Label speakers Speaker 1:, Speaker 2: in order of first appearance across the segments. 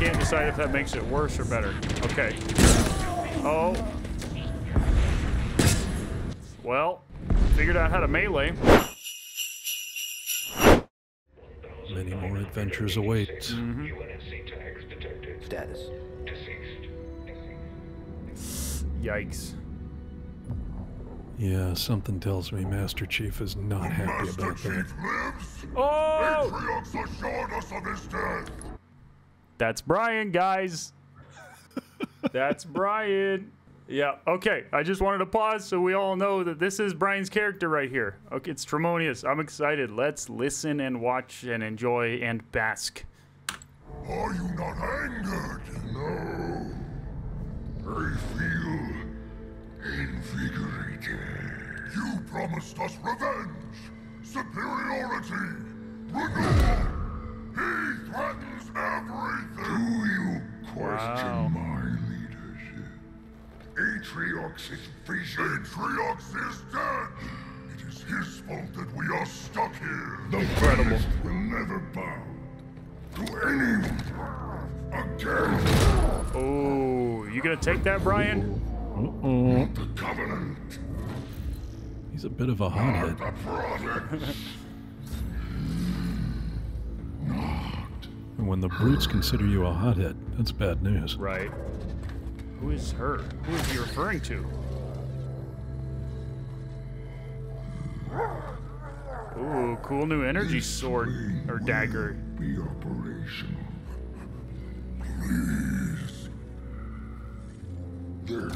Speaker 1: can't decide if that makes it worse or better. Okay. Oh. Well, figured out how to melee.
Speaker 2: Many more adventures await.
Speaker 1: Mm-hmm.
Speaker 3: Status.
Speaker 1: Yikes.
Speaker 2: Yeah, something tells me Master Chief is not happy about that.
Speaker 1: Oh!
Speaker 4: Atriox assured us of his death.
Speaker 1: That's Brian, guys. That's Brian. Yeah, okay. I just wanted to pause so we all know that this is Brian's character right here. Okay, it's Tremonius. I'm excited. Let's listen and watch and enjoy and bask.
Speaker 4: Are you not angered? No. I feel invigorated. You promised us revenge, superiority, renewal. He threatens everything. Do you question my leadership? Atriox's vision. Atriox is dead. It is his fault that we are stuck here. The
Speaker 1: Incredible.
Speaker 4: Beast will never bow to anyone again.
Speaker 1: Oh, you gonna take that, Brian?
Speaker 2: Uh-oh.
Speaker 4: The Covenant.
Speaker 2: He's a bit of a hothead.
Speaker 4: The promise.
Speaker 2: And when the brutes consider you a hothead, that's bad news.
Speaker 1: Right. Who is her? Who is he referring to? Ooh, cool new energy sword or dagger.
Speaker 4: Be operational. Please. Then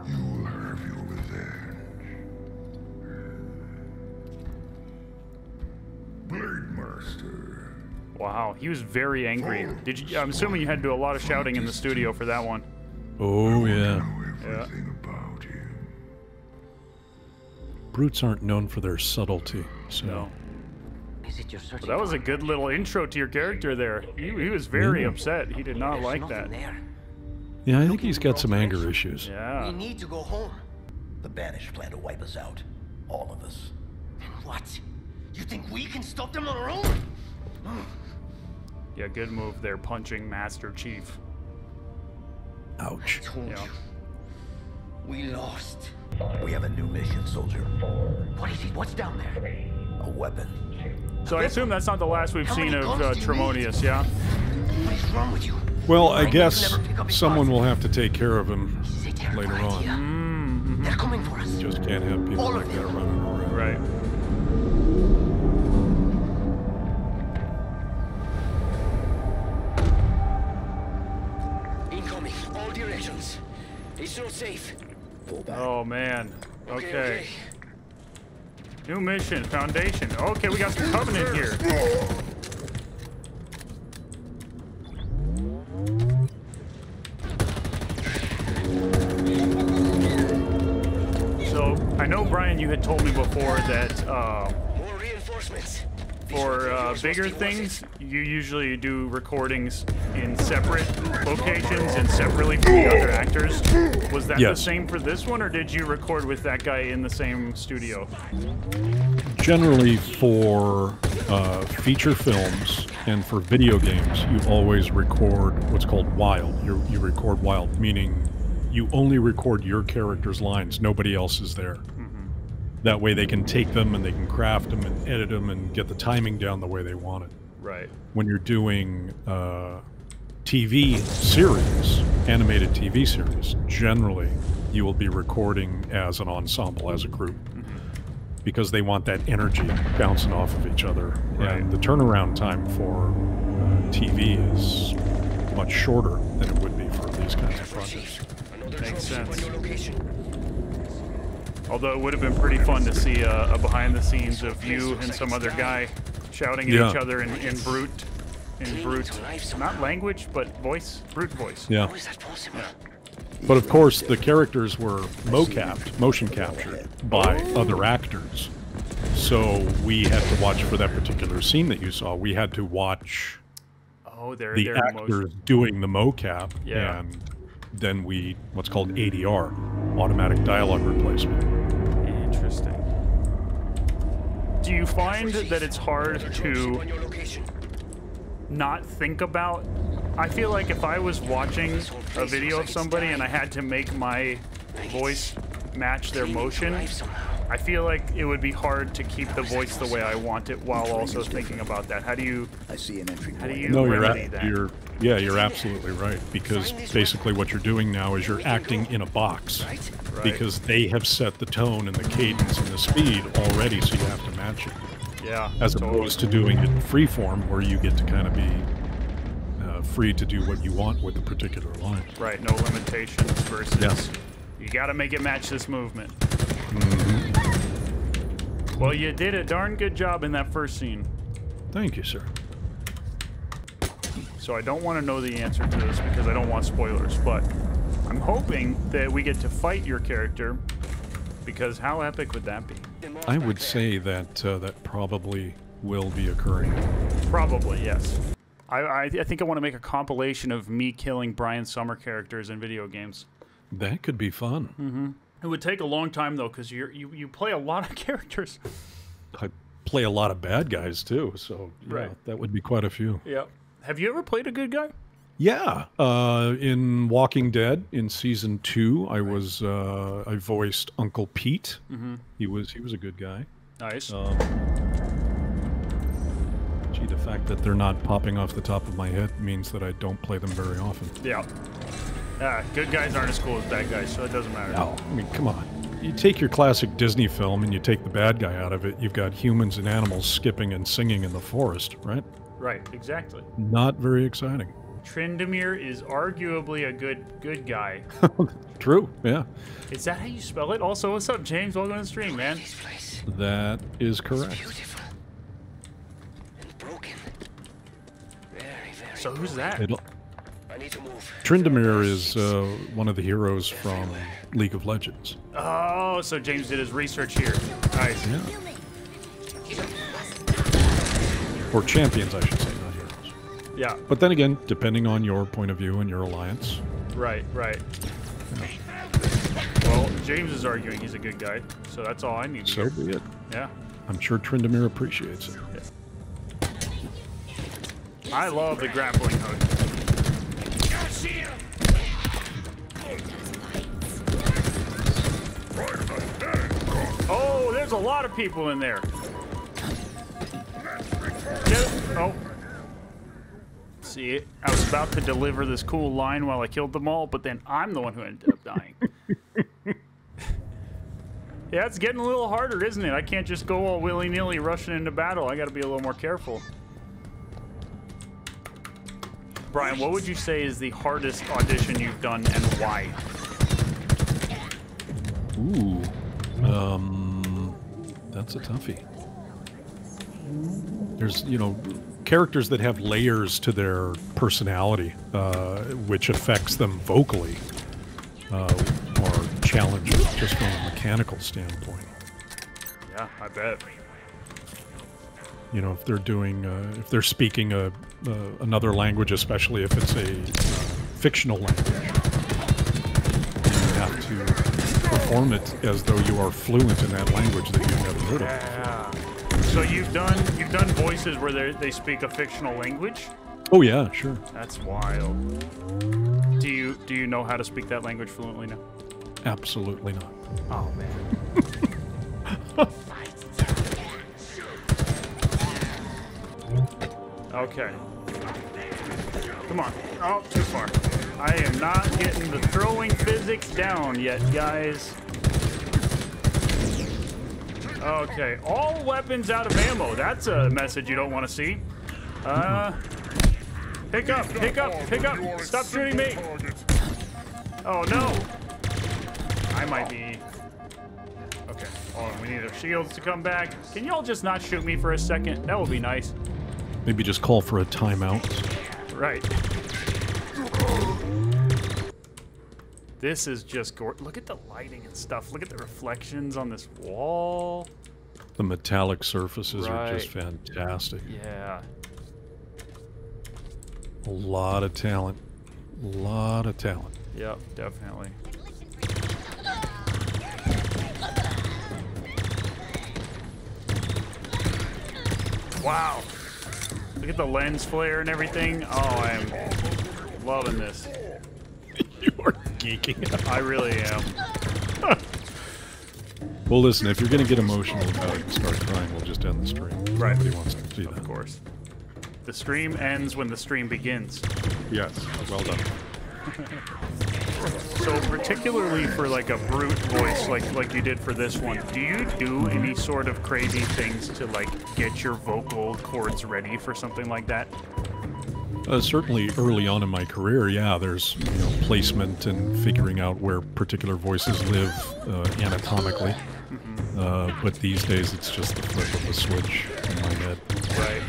Speaker 4: you will have your revenge. Blade Master.
Speaker 1: Wow, he was very angry. Did you? I'm assuming you had to do a lot of shouting in the studio for that one.
Speaker 2: Oh, yeah.
Speaker 4: Know everything about him.
Speaker 2: Brutes aren't known for their subtlety, so...
Speaker 1: No.
Speaker 3: Is it your
Speaker 1: But
Speaker 3: searching
Speaker 1: that was a
Speaker 3: for?
Speaker 1: good little intro to your character there. He was very
Speaker 2: Yeah.
Speaker 1: upset. He did not
Speaker 3: There's
Speaker 1: like
Speaker 3: nothing
Speaker 1: that.
Speaker 3: there.
Speaker 2: Yeah, I think he's got some anger issues.
Speaker 3: We
Speaker 1: Yeah.
Speaker 3: need to go home.
Speaker 5: The Banished plan to wipe us out. All of us.
Speaker 3: What? You think we can stop them on our own?
Speaker 1: Yeah, good move there, punching Master Chief.
Speaker 2: Ouch.
Speaker 3: Told
Speaker 1: Yeah.
Speaker 3: you. We lost.
Speaker 5: We have a new mission, soldier.
Speaker 3: What is it? What's down there?
Speaker 5: A weapon.
Speaker 1: So I assume that's not the last we've
Speaker 3: How
Speaker 1: seen
Speaker 3: many
Speaker 1: of
Speaker 3: guns do you
Speaker 1: Tremonius,
Speaker 3: need?
Speaker 1: yeah?
Speaker 3: What is wrong with you?
Speaker 2: Well, I
Speaker 3: Brian
Speaker 2: guess
Speaker 3: never pick up his
Speaker 2: someone
Speaker 3: guns.
Speaker 2: will have to take care of him
Speaker 3: This is a terrible
Speaker 2: later on.
Speaker 3: idea.
Speaker 1: Mm-hmm.
Speaker 3: They're coming for us.
Speaker 2: Just can't have people
Speaker 3: All
Speaker 2: like
Speaker 3: of
Speaker 2: that
Speaker 3: them.
Speaker 2: running around.
Speaker 1: Right.
Speaker 3: Incoming. All directions. It's not safe.
Speaker 1: Oh, man. Okay. New mission, Foundation. Okay, we got some Covenant here. So, I know, Brian, you had told me before that
Speaker 3: More reinforcements.
Speaker 1: for bigger things, you usually do recordings in separate locations and separately from the other actors. Was that the
Speaker 2: Yes.
Speaker 1: same for this one, or did you record with that guy in the same studio?
Speaker 2: Generally, for feature films and for video games, you always record what's called wild. You record wild, meaning you only record your character's lines. Nobody else is there. That way they can take them and they can craft them and edit them and get the timing down the way they want it.
Speaker 1: Right.
Speaker 2: When you're doing TV series, animated TV series, generally you will be recording as an ensemble, as a group, because they want that energy bouncing off of each other.
Speaker 1: Right.
Speaker 2: And the turnaround time for TV is much shorter than it would be for these kinds of projects.
Speaker 1: Makes sense. Although it would have been pretty fun to see a behind the scenes of you and some other guy shouting at each other in brute, not language, but voice, brute voice.
Speaker 2: Yeah.
Speaker 3: How is that possible?
Speaker 2: But of course, the characters were mocapped, motion captured, by other actors. So we had to watch for that particular scene that you saw. We had to watch
Speaker 1: Oh, they're
Speaker 2: the actors doing the mocap,
Speaker 1: Yeah.
Speaker 2: and then we, what's called ADR, automatic dialogue replacement.
Speaker 1: Interesting. Do you find that it's hard to not think about I feel like if I was watching a video of somebody and I had to make my voice match their motion, I feel like it would be hard to keep the voice the way I want it while also thinking about that. How do you?
Speaker 5: I see an entry
Speaker 1: How do
Speaker 5: point.
Speaker 1: you
Speaker 2: No,
Speaker 1: remedy that?
Speaker 2: you're absolutely right, because basically what you're doing now is you're acting in a box, because they have set the tone and the cadence and the speed already, so you have to match it.
Speaker 1: Yeah.
Speaker 2: As opposed to doing it in free form, where you get to kind of be free to do what you want with the particular line.
Speaker 1: Right. No limitations versus.
Speaker 2: Yeah.
Speaker 1: You got to make it match this movement.
Speaker 2: Mm-hmm.
Speaker 1: Well, you did a darn good job in that first scene.
Speaker 2: Thank you, sir.
Speaker 1: So I don't want to know the answer to this because I don't want spoilers, but I'm hoping that we get to fight your character, because how epic would that be?
Speaker 2: I would say that that probably will be occurring.
Speaker 1: Probably, yes. I think I want to make a compilation of me killing Brian Sommer characters in video games.
Speaker 2: That could be fun.
Speaker 1: Mm-hmm. It would take a long time, though, because you play a lot of characters.
Speaker 2: I play a lot of bad guys, too, so yeah,
Speaker 1: Right.
Speaker 2: that would be quite a few.
Speaker 1: Yeah. Have you ever played a good guy?
Speaker 2: Yeah, in Walking Dead in season 2, I voiced Uncle Pete.
Speaker 1: Mm-hmm.
Speaker 2: He was a good guy.
Speaker 1: Nice.
Speaker 2: Gee, the fact that they're not popping off the top of my head means that I don't play them very often.
Speaker 1: Yeah. Good guys aren't as cool as bad guys, so it doesn't matter.
Speaker 2: No, I mean, come on. You take your classic Disney film and you take the bad guy out of it, you've got humans and animals skipping and singing in the forest, right?
Speaker 1: Right, exactly.
Speaker 2: Not very exciting.
Speaker 1: Tremonius is arguably a good guy.
Speaker 2: True, yeah.
Speaker 1: Is that how you spell it? Also, what's up, James? Welcome to the stream, man.
Speaker 2: That is correct.
Speaker 1: So who's that?
Speaker 2: Tremonius is one of the heroes from League of Legends.
Speaker 1: Oh, so James did his research here. Nice.
Speaker 2: Yeah. Or champions, I should say, not heroes.
Speaker 1: Yeah.
Speaker 2: But then again, depending on your point of view and your alliance.
Speaker 1: Right, right.
Speaker 2: Yeah.
Speaker 1: Well, James is arguing he's a good guy, so that's all I need to
Speaker 2: So
Speaker 1: hear.
Speaker 2: be it.
Speaker 1: Yeah.
Speaker 2: I'm sure Tremonius appreciates it.
Speaker 1: I love the grappling hook. Oh, there's a lot of people in there. Oh. See, I was about to deliver this cool line while I killed them all, but then I'm the one who ended up dying. Yeah, it's getting a little harder, isn't it? I can't just go all willy-nilly rushing into battle. I gotta be a little more careful. Brian, what would you say is the hardest audition you've done and why?
Speaker 2: Ooh. That's a toughie. There's, characters that have layers to their personality, which affects them vocally, or challenges just from a mechanical standpoint.
Speaker 1: Yeah, I bet.
Speaker 2: If they're doing, if they're speaking another language, especially if it's a fictional language, you have to perform it as though you are fluent in that language that you've never heard of.
Speaker 1: Yeah. So you've done voices where they speak a fictional language?
Speaker 2: Oh yeah, sure.
Speaker 1: That's wild. Do you know how to speak that language fluently now?
Speaker 2: Absolutely not.
Speaker 1: Oh man. Okay. Come on. Oh, too far. I am not getting the throwing physics down yet, guys. Okay. All weapons out of ammo. That's a message you don't want to see. Pick up, pick up, pick up. Stop shooting me. Oh, no. I might be... Okay. Hold on. We need our shields to come back. Can y'all just not shoot me for a second? That would be nice.
Speaker 2: Maybe just call for a timeout.
Speaker 1: Right. This is just gorgeous. Look at the lighting and stuff. Look at the reflections on this wall.
Speaker 2: The metallic surfaces are just
Speaker 1: Right.
Speaker 2: fantastic.
Speaker 1: Yeah.
Speaker 2: A lot of talent. A lot of talent.
Speaker 1: Yep, definitely. Wow. Look at the lens flare and everything. Oh, Loving this.
Speaker 2: You are geeking out.
Speaker 1: I really am.
Speaker 2: Well, listen, if you're going to get emotional about it and start crying, we'll just end the stream.
Speaker 1: Right.
Speaker 2: Nobody wants to see that.
Speaker 1: Of course. The stream ends when the stream begins.
Speaker 2: Yes. Well done.
Speaker 1: So particularly for like a brute voice like you did for this one, do you do any sort of crazy things to like get your vocal cords ready for something like that?
Speaker 2: Certainly early on in my career, yeah, there's placement and figuring out where particular voices live anatomically. But these days it's just the flip of the switch in my head.
Speaker 1: Right.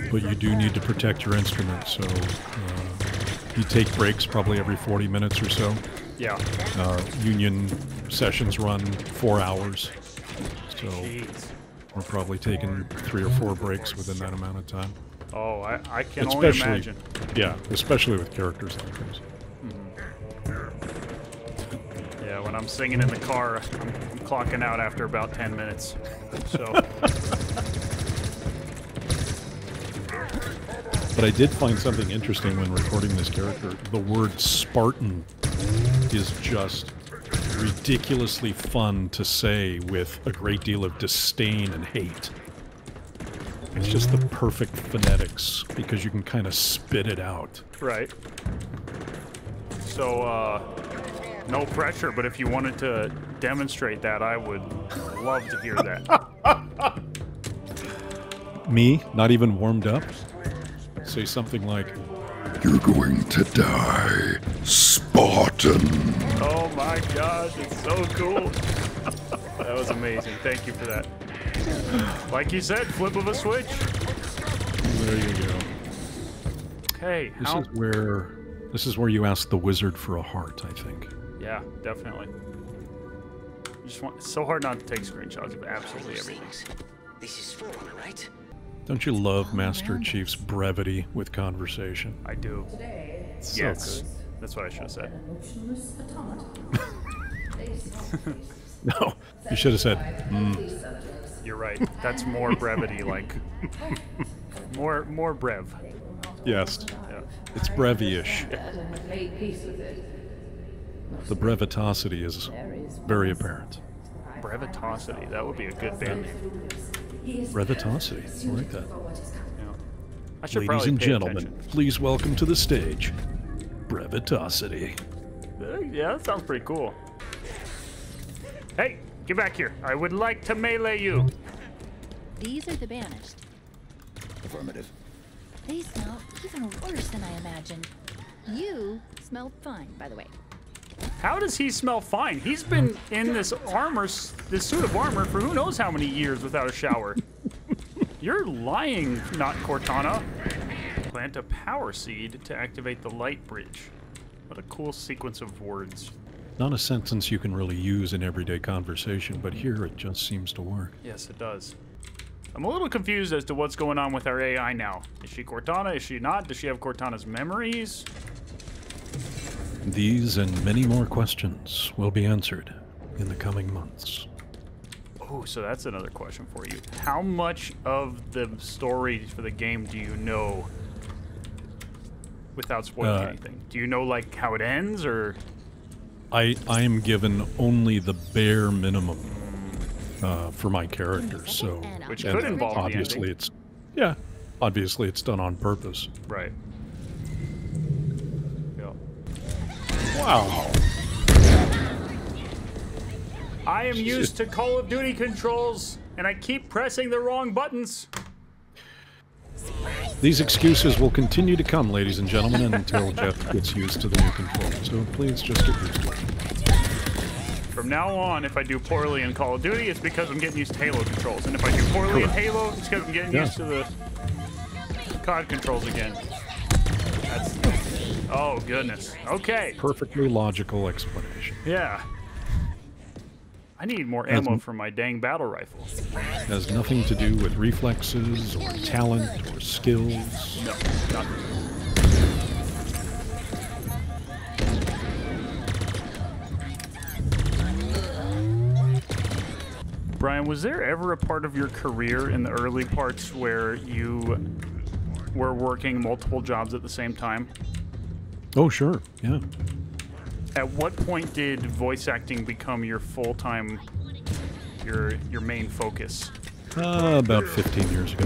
Speaker 2: But you do need to protect your instrument, so you take breaks probably every 40 minutes or so.
Speaker 1: Yeah.
Speaker 2: Union sessions run 4 hours, so
Speaker 1: Jeez.
Speaker 2: we're probably taking 3 or 4 breaks within that amount of time.
Speaker 1: Oh, I can only imagine.
Speaker 2: Yeah, especially with characters like this.
Speaker 1: Yeah, when I'm singing in the car, I'm clocking out after about 10 minutes. So.
Speaker 2: But I did find something interesting when recording this character. The word Spartan is just ridiculously fun to say with a great deal of disdain and hate. It's just the perfect phonetics because you can kind of spit it out.
Speaker 1: Right. So, no pressure, but if you wanted to demonstrate that, I would love to hear that.
Speaker 2: Me? Not even warmed up? Say something like,
Speaker 4: You're going to die, Spartan.
Speaker 1: Oh my gosh, it's so cool. That was amazing. Thank you for that. Like you said, flip of a switch.
Speaker 2: there you go.
Speaker 1: Hey,
Speaker 2: This is where you ask the wizard for a heart, I think.
Speaker 1: Yeah, definitely. It's so hard not to take screenshots of absolutely everything.
Speaker 3: This is Forerunner, right?
Speaker 2: Don't you love Master Chief's brevity with conversation?
Speaker 1: I do.
Speaker 2: So
Speaker 1: Yes.
Speaker 2: good.
Speaker 1: That's what I should have said.
Speaker 2: No, you should have said,
Speaker 1: You're right. That's more brevity, like more brev.
Speaker 2: Yes,
Speaker 1: Yeah.
Speaker 2: it's brevi-ish. The brevitosity is very apparent.
Speaker 1: Brevitosity. That would be a good band name.
Speaker 2: Brevitosity, I like that.
Speaker 1: Yeah. I should
Speaker 2: Ladies
Speaker 1: probably
Speaker 2: and
Speaker 1: pay
Speaker 2: gentlemen,
Speaker 1: attention.
Speaker 2: please welcome to the stage, Brevitosity.
Speaker 1: Yeah, that sounds pretty cool. Hey, get back here. I would like to melee you.
Speaker 6: These are the banished.
Speaker 5: Affirmative.
Speaker 6: They smell even worse than I imagined. You smelled fine, by the way.
Speaker 1: How does he smell fine? He's been in this suit of armor for who knows how many years without a shower. You're lying, not Cortana. Plant a power seed to activate the light bridge. What a cool sequence of words.
Speaker 2: Not a sentence you can really use in everyday conversation, but here it just seems to work.
Speaker 1: Yes, it does. I'm a little confused as to what's going on with our AI now. Is she Cortana? Is she not? Does she have Cortana's memories?
Speaker 2: These and many more questions will be answered in the coming months.
Speaker 1: Oh, so that's another question for you. How much of the story for the game do you know without spoiling anything? Do you know, like, how it ends, or...?
Speaker 2: I am given only the bare minimum for my characters, so...
Speaker 1: Which could involve the
Speaker 2: obviously
Speaker 1: ending.
Speaker 2: Yeah, obviously it's done on purpose.
Speaker 1: Right. Yeah.
Speaker 2: Wow.
Speaker 1: I am used to Call of Duty controls, and I keep pressing the wrong buttons.
Speaker 2: These excuses will continue to come, ladies and gentlemen, until Jeff gets used to the new control. So please just get used to it.
Speaker 1: From now on, if I do poorly in Call of Duty, it's because I'm getting used to Halo controls. And if I do poorly in Halo, it's because I'm getting used to the COD controls again. That's... Oh, goodness. Okay.
Speaker 2: Perfectly logical explanation.
Speaker 1: Yeah. I need more ammo for my dang battle rifle.
Speaker 2: Has nothing to do with reflexes or talent or skills.
Speaker 1: No, nothing. Brian, was there ever a part of your career in the early parts where you were working multiple jobs at the same time?
Speaker 2: Oh, sure. Yeah.
Speaker 1: At what point did voice acting become your full-time, your main focus?
Speaker 2: About 15 years ago.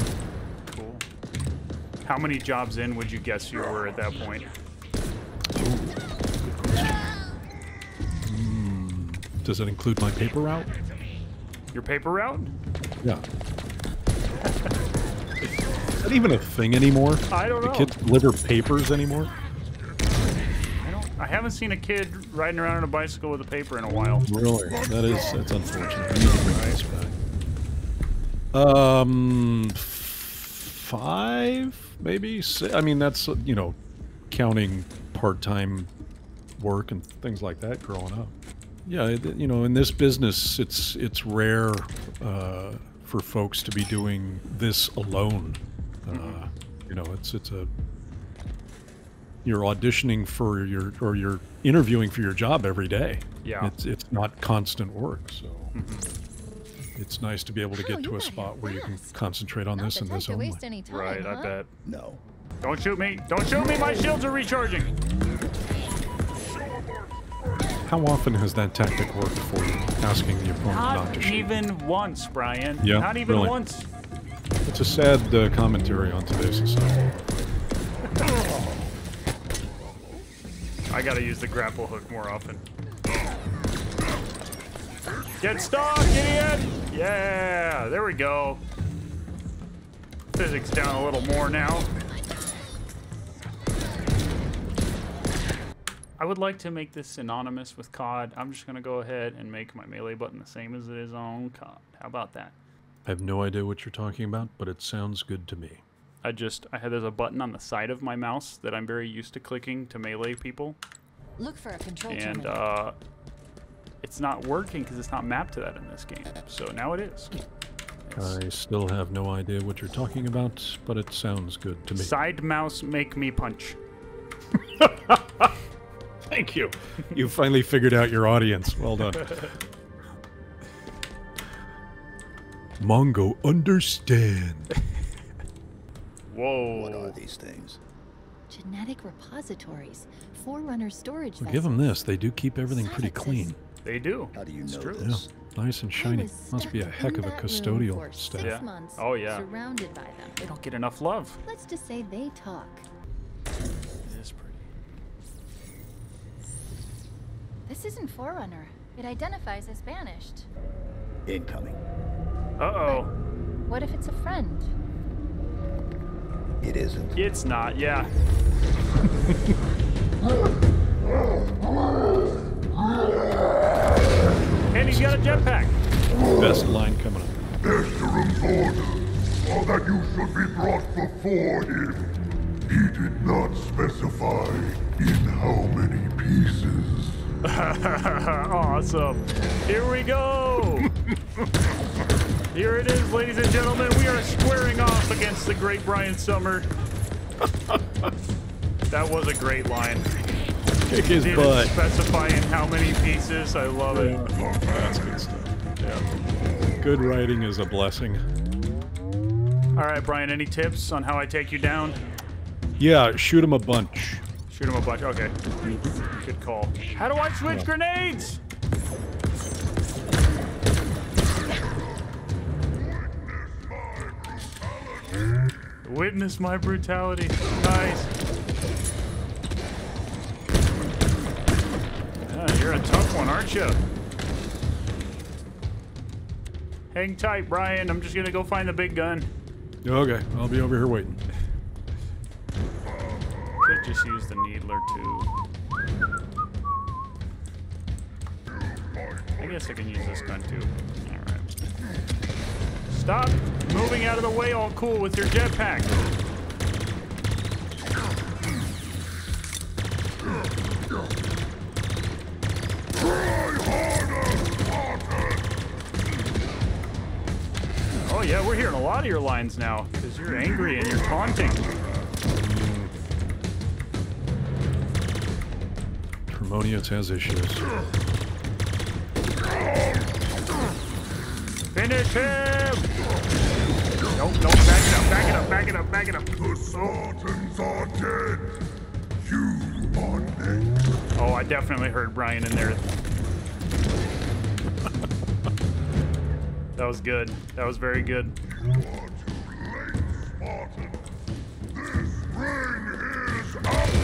Speaker 1: Cool. How many jobs in would you guess you were at that point?
Speaker 2: Does it include my paper route?
Speaker 1: Your paper route?
Speaker 2: Yeah. Is that even a thing anymore?
Speaker 1: I don't know.
Speaker 2: Do kids deliver papers anymore?
Speaker 1: I haven't seen a kid riding around on a bicycle with a paper in a while.
Speaker 2: Really? That's unfortunate. I need to bring this back. 5, maybe 6. I mean, that's, you know, counting part-time work and things like that growing up. Yeah, you know, in this business, it's rare for folks to be doing this alone. You know, it's a you're auditioning for you're interviewing for your job every day.
Speaker 1: Yeah,
Speaker 2: it's not constant work, so it's nice to be able to get to a spot where you can concentrate on this and this only.
Speaker 1: Right,
Speaker 6: huh?
Speaker 1: I bet.
Speaker 5: No.
Speaker 1: Don't shoot me! Don't shoot me! My shields are recharging.
Speaker 2: How often has that tactic worked for you? Asking the opponent not to shoot.
Speaker 1: Not even once, Brian.
Speaker 2: Yeah,
Speaker 1: Not even
Speaker 2: really.
Speaker 1: once.
Speaker 2: It's a sad commentary on today's society.
Speaker 1: I gotta use the grapple hook more often. Get stuck, idiot! Yeah, there we go. Physics down a little more now. I would like to make this synonymous with COD. I'm just gonna go ahead and make my melee button the same as it is on COD. How about that?
Speaker 2: I have no idea what you're talking about, but it sounds good to me.
Speaker 1: There's a button on the side of my mouse that I'm very used to clicking to melee people.
Speaker 6: Look for a control
Speaker 1: And
Speaker 6: terminal.
Speaker 1: it's not working because it's not mapped to that in this game. So now it is.
Speaker 2: I still have no idea what you're talking about, but it sounds good to me.
Speaker 1: Side mouse make me punch.
Speaker 2: Thank you. You finally figured out your audience. Well done. Mongo, understand.
Speaker 1: Whoa.
Speaker 5: What are these things?
Speaker 6: Genetic repositories. Forerunner storage
Speaker 2: Well, give them this. They do keep everything pretty clean.
Speaker 1: They do.
Speaker 5: How do you
Speaker 1: It's
Speaker 5: know
Speaker 1: true.
Speaker 2: Yeah,
Speaker 5: this?
Speaker 2: nice and shiny. Must be a heck of a custodial staff.
Speaker 1: Yeah.
Speaker 6: Months,
Speaker 1: Oh, yeah.
Speaker 6: Surrounded by them.
Speaker 1: They don't get enough love.
Speaker 6: Let's just say they talk.
Speaker 1: It is pretty.
Speaker 6: This isn't Forerunner. It identifies as banished.
Speaker 5: Incoming.
Speaker 1: Uh-oh.
Speaker 6: What if it's a friend?
Speaker 5: It isn't.
Speaker 1: It's not, yeah. And he's got a jetpack.
Speaker 2: Best line coming up.
Speaker 4: Escherum's orders are that you should be brought before him. He did not specify in how many pieces.
Speaker 1: Awesome. Here we go. Here it is, ladies and gentlemen. We are squaring off against the great Brian Sommer. That was a great line.
Speaker 2: Kick his
Speaker 1: Didn't
Speaker 2: butt.
Speaker 1: specify in how many pieces. I love it.
Speaker 2: That's good stuff.
Speaker 1: Yeah.
Speaker 2: Good writing is a blessing.
Speaker 1: All right, Brian, any tips on how I take you down?
Speaker 2: Yeah, shoot him a bunch.
Speaker 1: Shoot him a bunch. Okay. Good call. How do I switch grenades? Witness my brutality. Nice. Yeah, you're a tough one, aren't you? Hang tight, Brian. I'm just gonna go find the big gun.
Speaker 2: Okay, I'll be over here waiting.
Speaker 1: Could just use the needler too. I guess I can use this gun too. Alright. Stop moving out of the way all cool with your jetpack. Oh yeah, we're hearing a lot of your lines now because you're angry and you're taunting.
Speaker 2: Tremonius has issues.
Speaker 1: Finish him! Nope, nope, back it up, back it up, back it up, back it up.
Speaker 4: The Spartans are dead. You are next.
Speaker 1: Oh, I definitely heard Brian in there. That was good. That was very good.
Speaker 4: You are too late, Spartan. This ring is ours.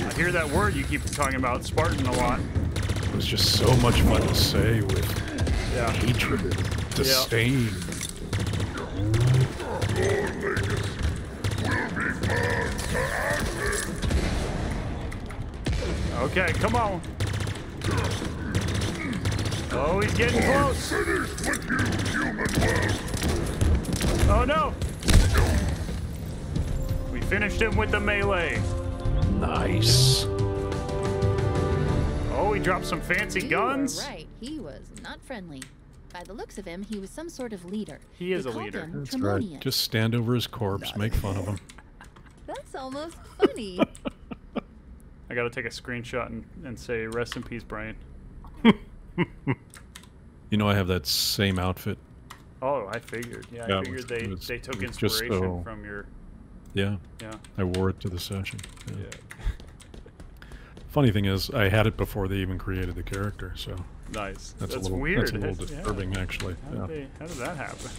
Speaker 1: I hear that word you keep talking about, Spartan, a lot.
Speaker 2: It was just so much fun to say with
Speaker 1: Yeah.
Speaker 2: hatred and disdain.
Speaker 4: Your legacy will be burned to ashes.
Speaker 1: Okay, come on. Oh, he's getting close.
Speaker 4: Finished with you, human world.
Speaker 1: Oh, no. We finished him with the melee.
Speaker 2: Nice.
Speaker 1: Oh, he dropped some fancy guns.
Speaker 6: You were right. He was not friendly. By the looks of him, he was some sort of leader.
Speaker 1: He is
Speaker 6: They
Speaker 1: a
Speaker 6: called
Speaker 1: leader.
Speaker 6: him
Speaker 2: That's
Speaker 6: Tremonius.
Speaker 2: right. Just stand over his corpse, make fun of him.
Speaker 6: That's almost funny.
Speaker 1: I gotta take a screenshot and say, rest in peace, Brian.
Speaker 2: You know, I have that same outfit.
Speaker 1: Oh, I figured. Yeah,
Speaker 2: Yeah,
Speaker 1: I figured
Speaker 2: it was-
Speaker 1: they took
Speaker 2: it was just
Speaker 1: inspiration
Speaker 2: so-
Speaker 1: from your...
Speaker 2: Yeah,
Speaker 1: Yeah.
Speaker 2: I wore it to the session. Yeah.
Speaker 1: Yeah.
Speaker 2: Funny thing is, I had it before they even created the character, so
Speaker 1: Nice.
Speaker 2: that's
Speaker 1: That's
Speaker 2: a little,
Speaker 1: weird.
Speaker 2: That's a little
Speaker 1: Yeah.
Speaker 2: disturbing, actually.
Speaker 1: How,
Speaker 2: Yeah.
Speaker 1: how did that happen?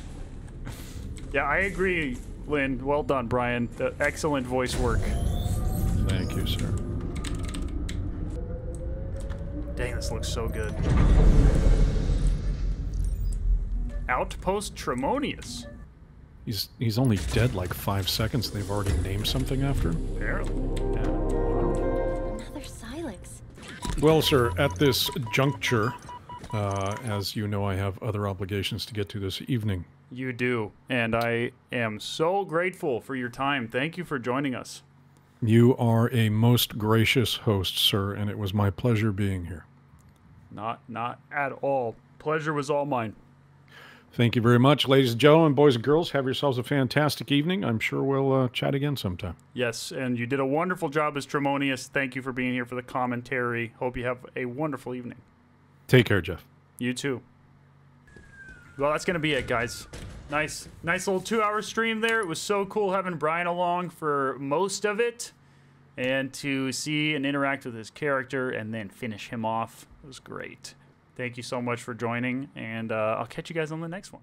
Speaker 1: Yeah, I agree, Lynn. Well done, Brian. Excellent voice work.
Speaker 2: Thank you, sir.
Speaker 1: Dang, this looks so good. Outpost Tremonius.
Speaker 2: He's only dead like 5 seconds. They've already named something after him.
Speaker 1: Apparently. Yeah. Wow.
Speaker 6: Another Silex.
Speaker 2: Well, sir, at this juncture, as you know, I have other obligations to get to this evening.
Speaker 1: You do. And I am so grateful for your time. Thank you for joining us.
Speaker 2: You are a most gracious host, sir, and it was my pleasure being here.
Speaker 1: Not at all. Pleasure was all mine.
Speaker 2: Thank you very much, ladies and gentlemen, boys and girls. Have yourselves a fantastic evening. I'm sure we'll chat again sometime.
Speaker 1: Yes, and you did a wonderful job as Tremonius. Thank you for being here for the commentary. Hope you have a wonderful evening.
Speaker 2: Take care, Jeff.
Speaker 1: You too. Well, that's going to be it, guys. Nice little 2-hour stream there. It was so cool having Brian along for most of it. And to see and interact with his character and then finish him off was great. Thank you so much for joining, and I'll catch you guys on the next one.